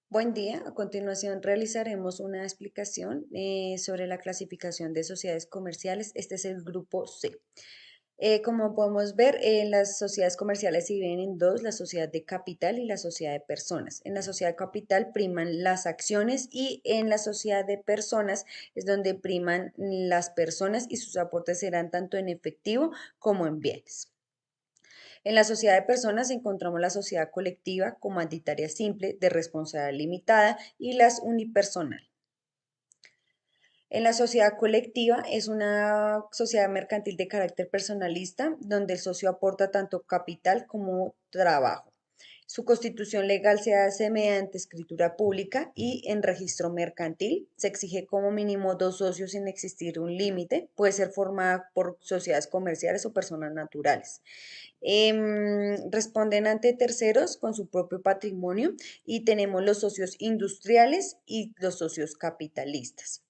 Buen día. A continuación realizaremos una explicación sobre la clasificación de sociedades comerciales. Este es el grupo C. Como podemos ver, las sociedades comerciales se dividen en dos, la sociedad de capital y la sociedad de personas. En la sociedad de capital priman las acciones y en la sociedad de personas es donde priman las personas y sus aportes serán tanto en efectivo como en bienes. En la sociedad de personas encontramos la sociedad colectiva, comanditaria simple, de responsabilidad limitada y las unipersonal. En la sociedad colectiva es una sociedad mercantil de carácter personalista, donde el socio aporta tanto capital como trabajo. Su constitución legal se hace mediante escritura pública y en registro mercantil. Se exige como mínimo dos socios sin existir un límite. Puede ser formada por sociedades comerciales o personas naturales. Responden ante terceros con su propio patrimonio y tenemos los socios industriales y los socios capitalistas.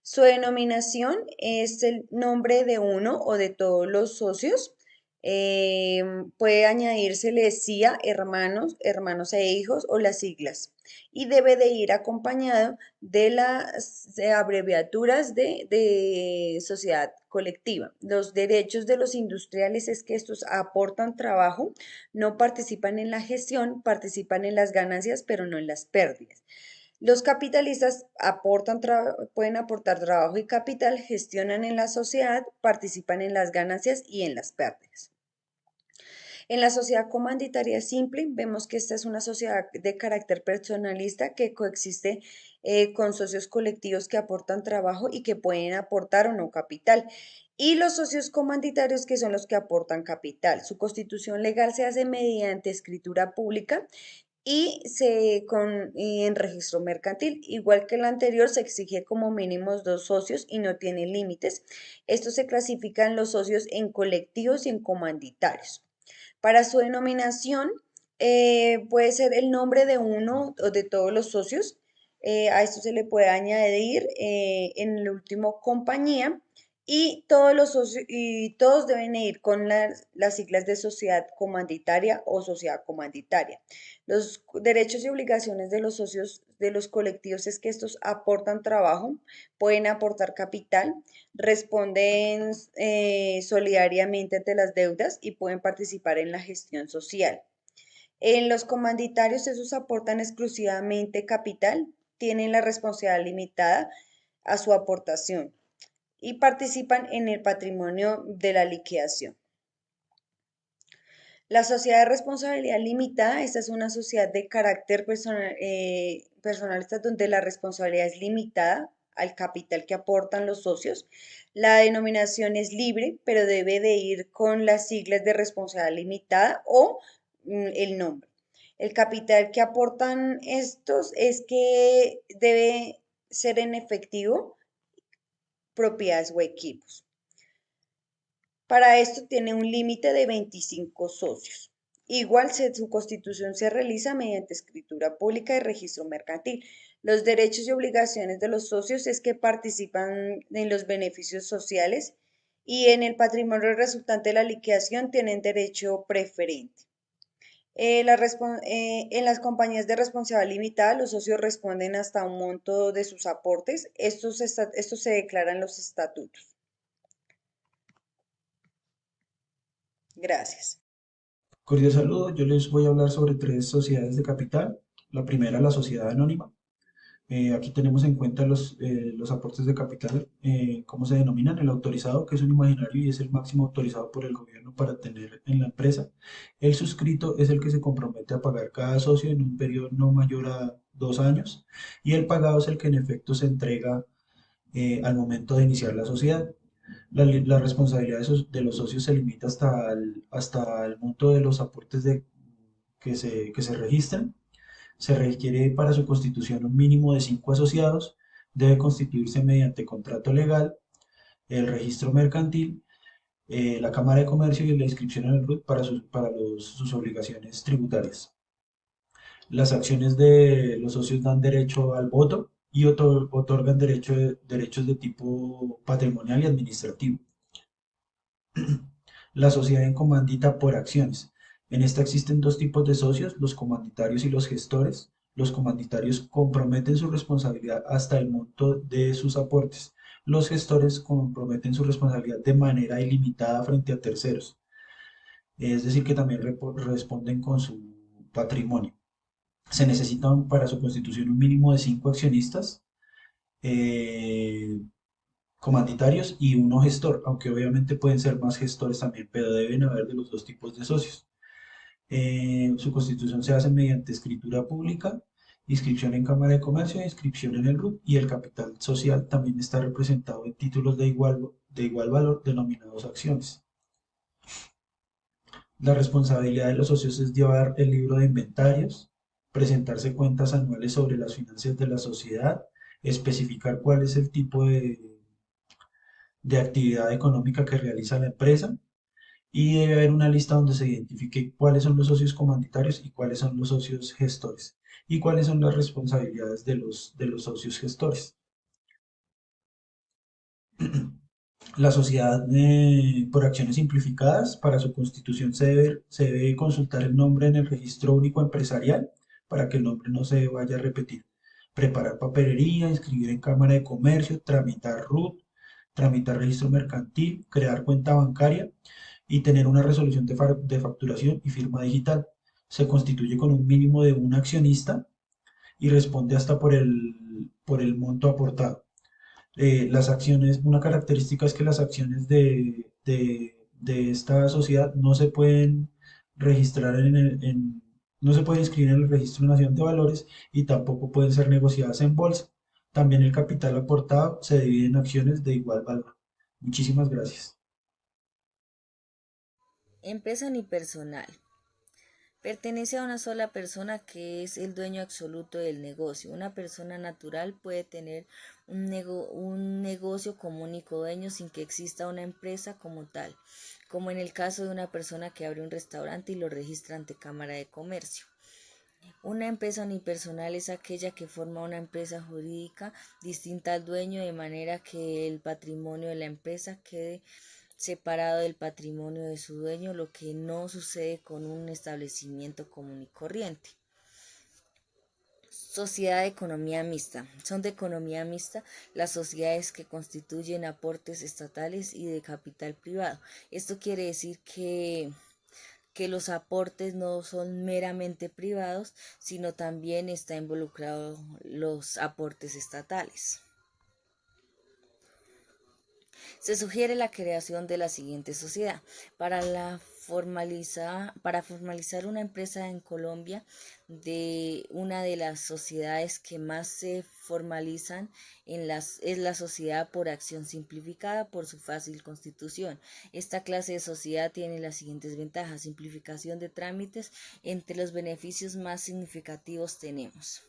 Su denominación es el nombre de uno o de todos los socios. Puede añadírsele CIA, hermanos, hermanos e hijos o las siglas. Y debe de ir acompañado de las abreviaturas de sociedad colectiva. Los derechos de los industriales es que estos aportan trabajo, no participan en la gestión, participan en las ganancias, pero no en las pérdidas. Los capitalistas pueden aportar trabajo y capital, gestionan en la sociedad, participan en las ganancias y en las pérdidas. En la sociedad comanditaria simple, vemos que esta es una sociedad de carácter personalista que coexiste con socios colectivos que aportan trabajo y que pueden aportar o no capital. Y los socios comanditarios que son los que aportan capital. Su constitución legal se hace mediante escritura pública y en registro mercantil. Igual que el anterior, se exige como mínimos dos socios y no tiene límites. Estos se clasifican los socios en colectivos y en comanditarios. Para su denominación, puede ser el nombre de uno o de todos los socios. A esto se le puede añadir en el último compañía y todos los socios y todos deben ir con las siglas de sociedad comanditaria o sociedad comanditaria. Los derechos y obligaciones de los socios de los colectivos es que estos aportan trabajo, pueden aportar capital, responden solidariamente ante las deudas y pueden participar en la gestión social. En los comanditarios, esos aportan exclusivamente capital, tienen la responsabilidad limitada a su aportación y participan en el patrimonio de la liquidación. La sociedad de responsabilidad limitada, esta es una sociedad de carácter personalista donde la responsabilidad es limitada al capital que aportan los socios. La denominación es libre, pero debe de ir con las siglas de responsabilidad limitada o el nombre. El capital que aportan estos es que debe ser en efectivo, propiedades o equipos. Para esto tiene un límite de 25 socios. Igual su constitución se realiza mediante escritura pública y registro mercantil. Los derechos y obligaciones de los socios es que participan en los beneficios sociales y en el patrimonio resultante de la liquidación tienen derecho preferente. En las compañías de responsabilidad limitada, los socios responden hasta un monto de sus aportes. Estos se declaran en los estatutos. Gracias. Cordial saludo, yo les voy a hablar sobre tres sociedades de capital. La primera, la sociedad anónima. Aquí tenemos en cuenta los aportes de capital, ¿cómo se denominan? El autorizado, que es un imaginario y es el máximo autorizado por el gobierno para tener en la empresa. El suscrito es el que se compromete a pagar cada socio en un periodo no mayor a 2 años. Y el pagado es el que en efecto se entrega al momento de iniciar la sociedad. La responsabilidad de los socios se limita hasta el monto de los aportes que se registran. Se requiere para su constitución un mínimo de 5 asociados. Debe constituirse mediante contrato legal, el registro mercantil, la Cámara de Comercio y la inscripción en el RUT para sus obligaciones tributarias. Las acciones de los socios dan derecho al voto y otorgan derechos de tipo patrimonial y administrativo. La sociedad en comandita por acciones. En esta existen dos tipos de socios, los comanditarios y los gestores. Los comandatarios comprometen su responsabilidad hasta el monto de sus aportes. Los gestores comprometen su responsabilidad de manera ilimitada frente a terceros, es decir, que también responden con su patrimonio. Se necesitan para su constitución un mínimo de 5 accionistas eh, comandatarios y uno gestor, aunque obviamente pueden ser más gestores también, pero deben haber de los dos tipos de socios. Su constitución se hace mediante escritura pública, inscripción en Cámara de Comercio, inscripción en el RUT y el capital social también está representado en títulos de igual valor denominados acciones. La responsabilidad de los socios es llevar el libro de inventarios, presentarse cuentas anuales sobre las finanzas de la sociedad, especificar cuál es el tipo de actividad económica que realiza la empresa y debe haber una lista donde se identifique cuáles son los socios comandatarios y cuáles son los socios gestores y cuáles son las responsabilidades de los socios gestores. La sociedad por acciones simplificadas, para su constitución se debe consultar el nombre en el registro único empresarial para que el nombre no se vaya a repetir. Preparar papelería, inscribir en Cámara de Comercio, tramitar RUT, tramitar registro mercantil, crear cuenta bancaria y tener una resolución de facturación y firma digital. Se constituye con un mínimo de un accionista y responde hasta por el monto aportado. Las acciones, una característica es que las acciones de esta sociedad no se pueden registrar no se pueden inscribir en el Registro Nacional de Valores y tampoco pueden ser negociadas en bolsa. También el capital aportado se divide en acciones de igual valor. Muchísimas gracias. Empresa unipersonal. Pertenece a una sola persona que es el dueño absoluto del negocio. Una persona natural puede tener un negocio como único dueño sin que exista una empresa como tal, como en el caso de una persona que abre un restaurante y lo registra ante Cámara de Comercio. Una empresa unipersonal es aquella que forma una empresa jurídica distinta al dueño de manera que el patrimonio de la empresa quede separado del patrimonio de su dueño, lo que no sucede con un establecimiento común y corriente. Sociedad de economía mixta. Son de economía mixta las sociedades que constituyen aportes estatales y de capital privado. Esto quiere decir que los aportes no son meramente privados, sino también está involucrados los aportes estatales. Se sugiere la creación de la siguiente sociedad. Para formalizar una empresa en Colombia, de una de las sociedades que más se formalizan es la sociedad por acción simplificada por su fácil constitución. Esta clase de sociedad tiene las siguientes ventajas: simplificación de trámites. Entre los beneficios más significativos tenemos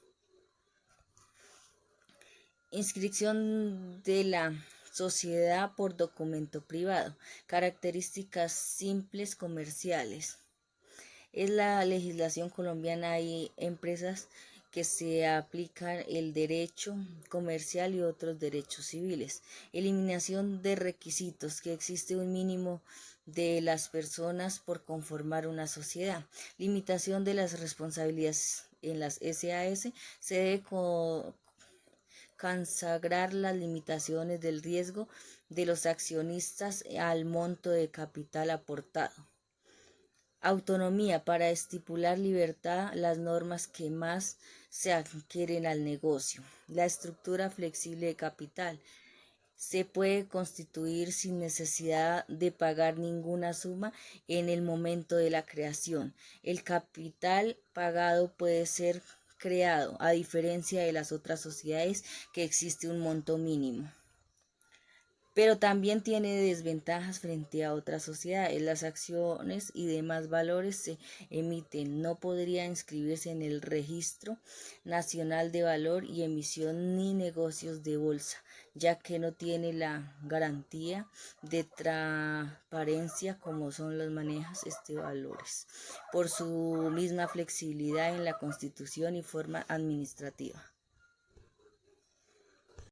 inscripción de la sociedad por documento privado. Características simples comerciales. Es la legislación colombiana. Hay empresas que se aplican el derecho comercial y otros derechos civiles. Eliminación de requisitos, que existe un mínimo de las personas por conformar una sociedad. Limitación de las responsabilidades en las SAS. Se debe consagrar las limitaciones del riesgo de los accionistas al monto de capital aportado. Autonomía para estipular libertad las normas que más se adquieren al negocio. La estructura flexible de capital. Se puede constituir sin necesidad de pagar ninguna suma en el momento de la creación. El capital pagado puede ser creado, a diferencia de las otras sociedades que existe un monto mínimo. Pero también tiene desventajas frente a otras sociedades. Las acciones y demás valores se emiten. No podría inscribirse en el Registro Nacional de Valor y Emisión ni negocios de bolsa, ya que no tiene la garantía de transparencia como son los manejas valores, por su misma flexibilidad en la constitución y forma administrativa.